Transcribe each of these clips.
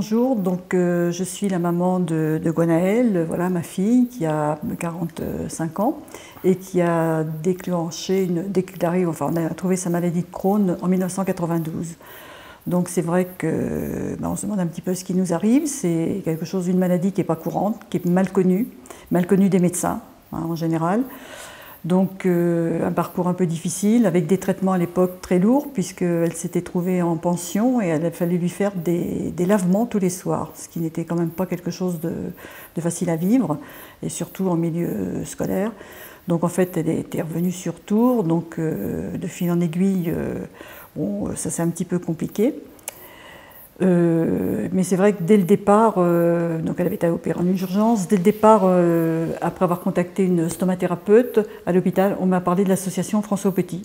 Bonjour, je suis la maman de Gwenaëlle, voilà ma fille qui a 45 ans et qui a déclenché, on a trouvé sa maladie de Crohn en 1992. Donc c'est vrai que on se demande un petit peu ce qui nous arrive, c'est quelque chose, une maladie qui n'est pas courante, qui est mal connue des médecins en général. Donc un parcours un peu difficile, avec des traitements à l'époque très lourds, puisqu'elle s'était trouvée en pension et il a fallu lui faire des lavements tous les soirs, ce qui n'était quand même pas quelque chose de facile à vivre, et surtout en milieu scolaire. Donc en fait, elle était revenue sur Tours, donc de fil en aiguille, ça s'est un petit peu compliqué. Mais c'est vrai que dès le départ, donc elle avait été opérée en urgence, dès le départ, après avoir contacté une stomathérapeute à l'hôpital, on m'a parlé de l'association François Petit.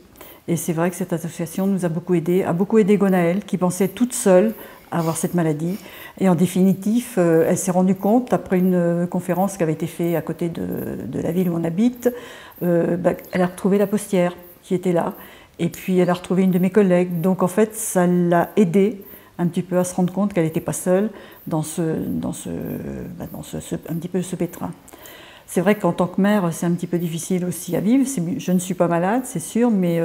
Et c'est vrai que cette association nous a beaucoup aidé Gwenaëlle, qui pensait toute seule à avoir cette maladie. Et en définitive, elle s'est rendue compte, après une conférence qui avait été faite à côté de la ville où on habite, elle a retrouvé la postière qui était là. Et puis elle a retrouvé une de mes collègues. Donc en fait, ça l'a aidée un petit peu à se rendre compte qu'elle n'était pas seule dans un petit peu ce pétrin. C'est vrai qu'en tant que mère, c'est un petit peu difficile aussi à vivre. Je ne suis pas malade, c'est sûr, mais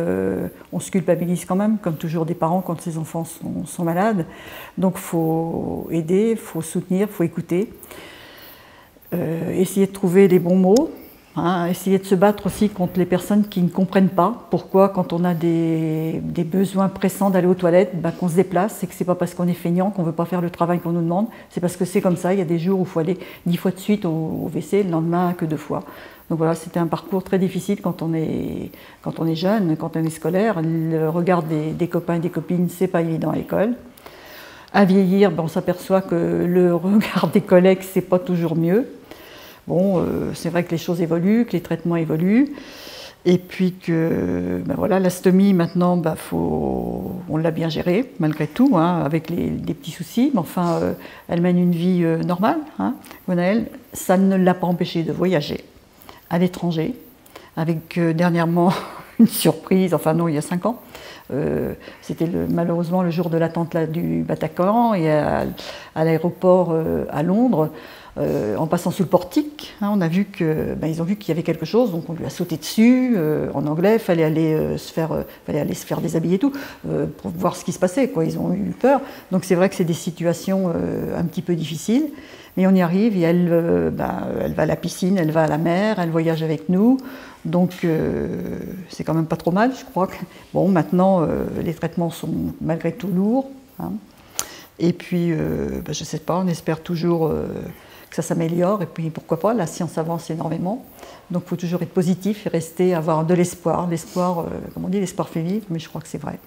on se culpabilise quand même, comme toujours des parents quand ses enfants sont malades. Donc il faut aider, il faut soutenir, il faut écouter, essayer de trouver les bons mots. Essayer de se battre aussi contre les personnes qui ne comprennent pas pourquoi, quand on a des besoins pressants d'aller aux toilettes, qu'on se déplace, et que c'est pas parce qu'on est feignant qu'on ne veut pas faire le travail qu'on nous demande, c'est parce que c'est comme ça. Il y a des jours où il faut aller 10 fois de suite au WC, le lendemain que 2 fois. Donc voilà, c'était un parcours très difficile quand on est jeune, quand on est scolaire. Le regard des copains et des copines, c'est pas évident à l'école. À vieillir, on s'aperçoit que le regard des collègues, c'est pas toujours mieux. Bon, c'est vrai que les choses évoluent, que les traitements évoluent, et puis que voilà, l'astomie maintenant, on l'a bien gérée, malgré tout, avec des petits soucis, mais enfin, elle mène une vie normale. Gwenaëlle, ça ne l'a pas empêchée de voyager à l'étranger, avec dernièrement une surprise, enfin non, il y a 5 ans. C'était malheureusement le jour de l'attente du Bataclan, et à l'aéroport à Londres. En passant sous le portique, on a vu ils ont vu qu'il y avait quelque chose, donc on lui a sauté dessus. En anglais, il fallait aller se faire déshabiller et tout, pour voir ce qui se passait, quoi. Ils ont eu peur. Donc c'est vrai que c'est des situations un petit peu difficiles, mais on y arrive. Et elle va à la piscine, elle va à la mer, elle voyage avec nous. Donc c'est quand même pas trop mal, je crois. Bon, maintenant, les traitements sont malgré tout lourds. Et puis, je sais pas, on espère toujours que ça s'améliore, et puis pourquoi pas, la science avance énormément, donc il faut toujours être positif et avoir de l'espoir. L'espoir, comme on dit, l'espoir fait vivre, mais je crois que c'est vrai.